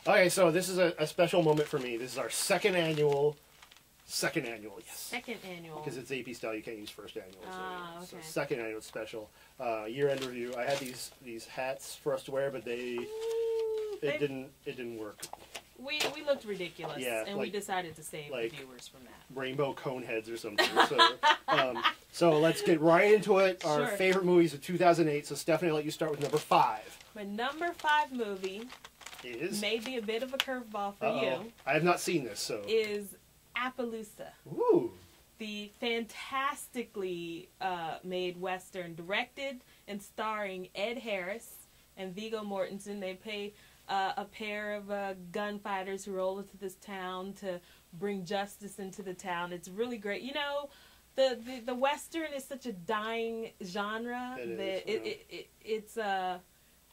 Okay, so this is a special moment for me. This is our second annual, yes. Second annual. Because it's AP style, you can't use first annual. Okay. So second annual special. Year-end review. I had these hats for us to wear, but it didn't work. We looked ridiculous, yeah, and we decided to save the viewers from that. Rainbow cone heads or something. So let's get right into it. Our favorite movies of 2008. So Stephanie, I'll let you start with number 5. My number 5 movie is maybe a bit of a curveball for you. I have not seen this, so is Appaloosa. Ooh. The fantastically made Western, directed and starring Ed Harris and Viggo Mortensen. They play a pair of gunfighters who roll into this town to bring justice into the town. It's really great. You know, the Western is such a dying genre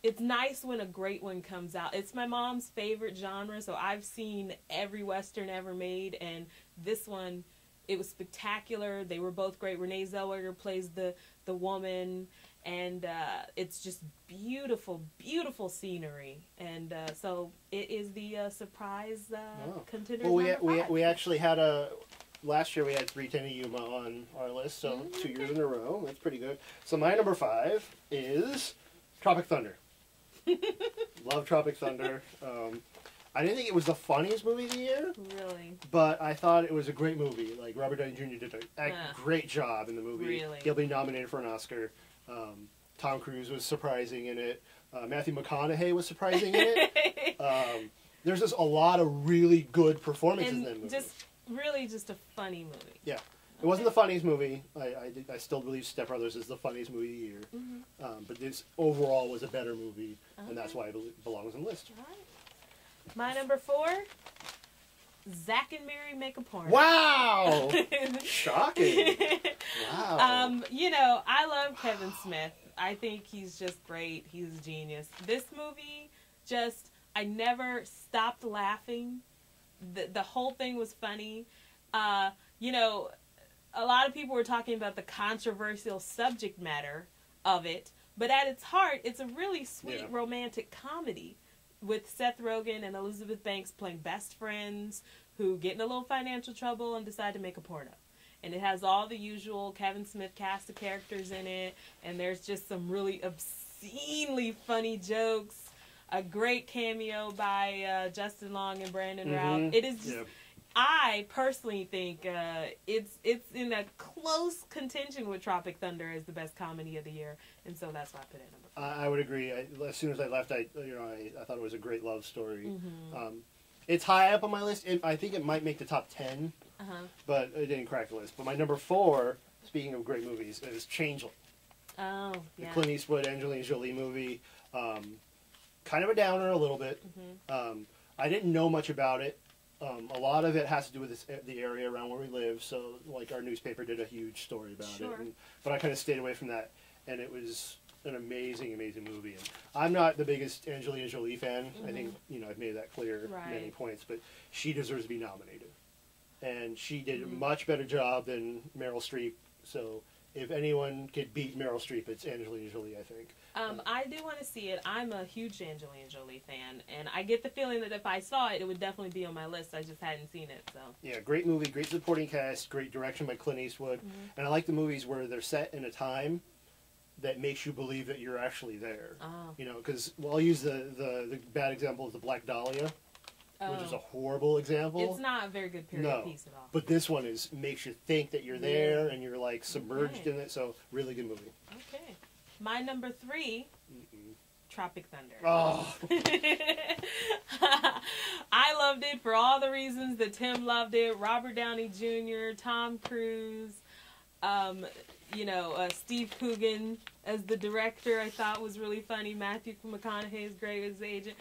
it's nice when a great one comes out. It's my mom's favorite genre, so I've seen every Western ever made, and this one, it was spectacular. They were both great. Renee Zellweger plays the woman, and it's just beautiful, beautiful scenery. And so it is the surprise contender. Well, we actually had last year we had 310 Yuma on our list, so 2 years in a row. That's pretty good. So my number 5 is Tropic Thunder. Love Tropic Thunder. I didn't think it was the funniest movie of the year. Really? But I thought it was a great movie. Like, Robert Downey Jr. did a great job in the movie. Really? He'll be nominated for an Oscar. Tom Cruise was surprising in it. Matthew McConaughey was surprising in it. There's just a lot of really good performances in that movie. Just a funny movie. Yeah. It wasn't the funniest movie. I still believe Step Brothers is the funniest movie of the year. But this overall was a better movie, and that's why it belongs on the list. All right. My number 4, Zack and Miri Make a Porno. Wow! Shocking. Wow. You know, I love Kevin Smith. I think he's just great. He's a genius. This movie, I never stopped laughing. The whole thing was funny. You know, a lot of people were talking about the controversial subject matter of it, but at its heart, it's a really sweet romantic comedy with Seth Rogen and Elizabeth Banks playing best friends who get in a little financial trouble and decide to make a porno. And it has all the usual Kevin Smith cast of characters in it, and there's just some really obscenely funny jokes, a great cameo by Justin Long and Brandon Routh. It is just... I personally think it's in a close contention with Tropic Thunder as the best comedy of the year, and so that's why I put it at number 5. I would agree. As soon as I left, I thought it was a great love story. It's high up on my list. I think it might make the top 10, but it didn't crack the list. But my number 4, speaking of great movies, is Changeling. Oh, yeah. The Clint Eastwood, Angelina Jolie movie. Kind of a downer a little bit. I didn't know much about it. A lot of it has to do with the area around where we live, so like our newspaper did a huge story about it. But I kind of stayed away from that, and it was an amazing, amazing movie. And I'm not the biggest Angelina Jolie fan. I think I've made that clear many points, but she deserves to be nominated, and she did a much better job than Meryl Streep. So if anyone could beat Meryl Streep, it's Angelina Jolie, I think. I do want to see it. I'm a huge Angelina Jolie fan, and I get the feeling that if I saw it, it would definitely be on my list. I just hadn't seen it, so. Yeah, great movie, great supporting cast, great direction by Clint Eastwood, and I like the movies where they're set in a time that makes you believe that you're actually there. You know, because I'll use the bad example of the Black Dahlia, which is a horrible example. It's not a very good period piece at all. But this one makes you think that you're there and you're like submerged in it. So really good movie. Okay. My number 3, Tropic Thunder. Oh. I loved it for all the reasons that Tim loved it. Robert Downey Jr., Tom Cruise, Steve Coogan as the director I thought was really funny. Matthew McConaughey is great as the agent.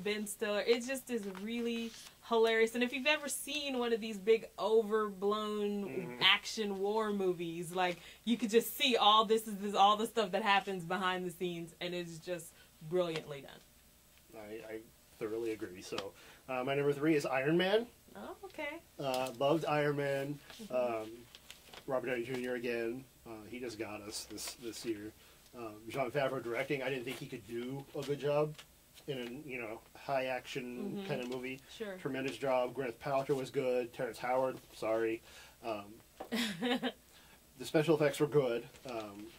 Ben Stiller. It just is really hilarious. And if you've ever seen one of these big overblown action war movies, like, you could just see all the stuff that happens behind the scenes, and it's just brilliantly done. I thoroughly agree. So my number 3 is Iron Man. Oh, okay. Loved Iron Man. Robert Downey Jr. again. He just got us this year. Jon Favreau directing. I didn't think he could do a good job. in a high action kind of movie. Sure. Tremendous job. Gwyneth Paltrow was good. Terrence Howard, sorry. The special effects were good.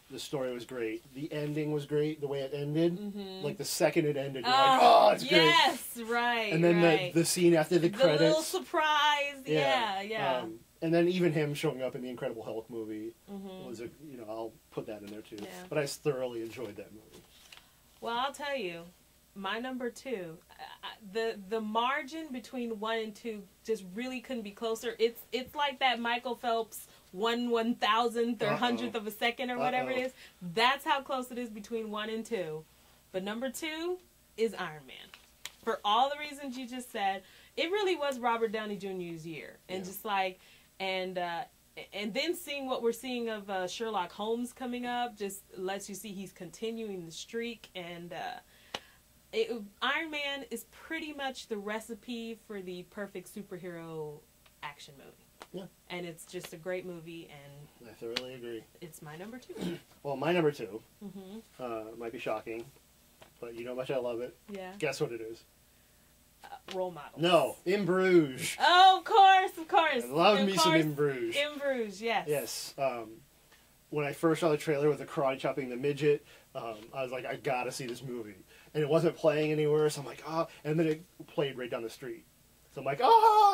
The story was great. The ending was great. The way it ended, like the second it ended, you're like, "Oh, it's great!" Yes, right. And then the scene after the credits, little surprise, yeah. And then even him showing up in the Incredible Hulk movie was I'll put that in there too. Yeah. But I thoroughly enjoyed that movie. Well, I'll tell you, my number 2, the margin between 1 and 2 just really couldn't be closer. It's like that Michael Phelps 1/1000th or 100th of a second or whatever it is. That's how close it is between 1 and 2. But number 2 is Iron Man. For all the reasons you just said, it really was Robert Downey Jr.'s year, and just like, and then seeing what we're seeing of Sherlock Holmes coming up just lets you see he's continuing the streak, and Iron Man is pretty much the recipe for the perfect superhero action movie. Yeah. And it's just a great movie, and I thoroughly agree. it's my number 2. Well, my number 2 might be shocking, but you know how much I love it. Yeah. Guess what it is? Role models. No, In Bruges. Oh, of course. I love me some In Bruges. In Bruges, yes. Yes. When I first saw the trailer with the karate chopping the midget, I was like, I gotta see this movie. And it wasn't playing anywhere, so I'm like, and then it played right down the street. So I'm like,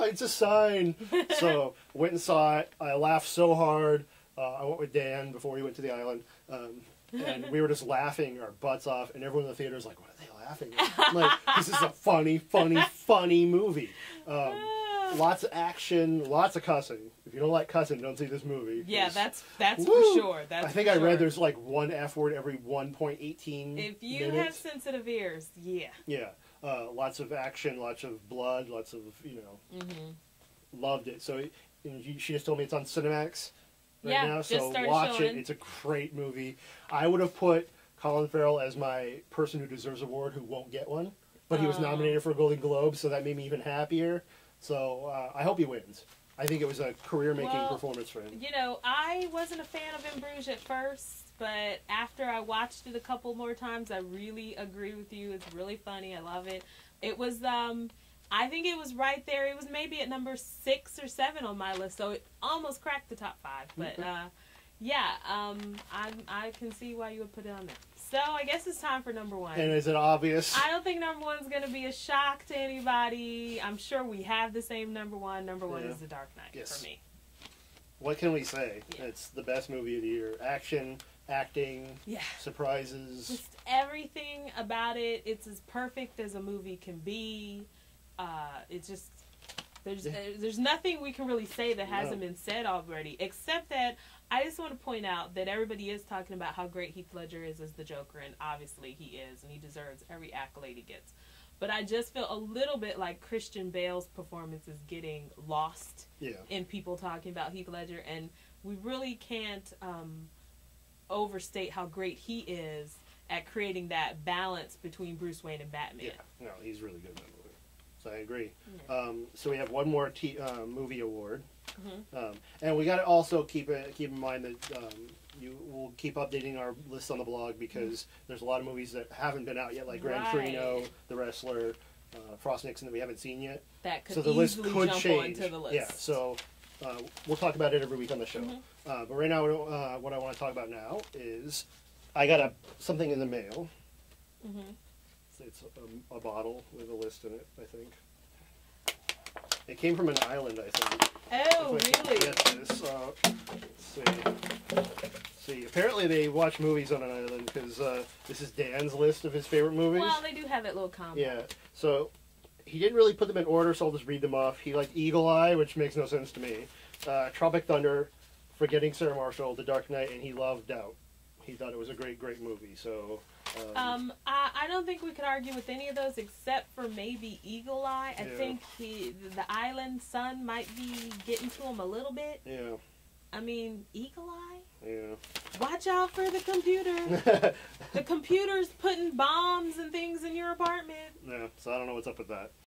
it's a sign. So went and saw it. I laughed so hard. I went with Dan before we went to the island. And we were just laughing our butts off. And everyone in the theater was like, what are they laughing at? I'm like, this is a funny movie. Lots of action, lots of cussing. If you don't like cussing, don't see this movie. Yeah, that's for sure. I think I read there's like one F word every 1.18 If you minutes. have sensitive ears, yeah. Yeah. Lots of action, lots of blood, lots of, loved it. So she just told me it's on Cinemax right now, so watch it. It's a great movie. I would have put Colin Farrell as my person who deserves an award who won't get one, but he was nominated for a Golden Globe, so that made me even happier. So I hope he wins. I think it was a career-making performance for him. I wasn't a fan of In Bruges at first, but after I watched it a couple more times, I really agree with you. It's really funny. I love it. It was, I think it was right there. It was maybe at number 6 or 7 on my list, so it almost cracked the top 5. But, I can see why you would put it on there. So I guess it's time for number 1. And is it obvious? I don't think number 1 is going to be a shock to anybody. I'm sure we have the same number 1. Number 1 is The Dark Knight for me. What can we say? Yeah. It's the best movie of the year. Action, acting, surprises. Just everything about it. It's as perfect as a movie can be. It's just... There's nothing we can really say that hasn't been said already, except that I just want to point out that everybody is talking about how great Heath Ledger is as the Joker, and obviously he is, and he deserves every accolade he gets. But I just feel a little bit like Christian Bale's performance is getting lost in people talking about Heath Ledger, and we really can't overstate how great he is at creating that balance between Bruce Wayne and Batman. Yeah, no, he's really good in that movie. So I agree. Yeah. So we have one more movie award, and we got to also keep in mind that we'll keep updating our list on the blog because there's a lot of movies that haven't been out yet, like Gran Torino, The Wrestler, Frost Nixon that we haven't seen yet. That could so the list could jump change. onto the list. Yeah. So we'll talk about it every week on the show. But right now, what I want to talk about now is I got something in the mail. It's a bottle with a list in it, I think. It came from an island, I think. Oh, really? Get this. Let's see. Apparently they watch movies on an island because this is Dan's list of his favorite movies. Well, they do have that little combo. Yeah. So he didn't really put them in order, so I'll just read them off. He liked Eagle Eye, which makes no sense to me. Tropic Thunder, Forgetting Sarah Marshall, The Dark Knight, and he loved Doubt. He thought it was a great movie. So. I don't think we could argue with any of those except for maybe Eagle Eye. I think the island sun might be getting to him a little bit. Yeah. I mean, Eagle Eye? Yeah. Watch out for the computer. The computer's putting bombs and things in your apartment. Yeah, so I don't know what's up with that.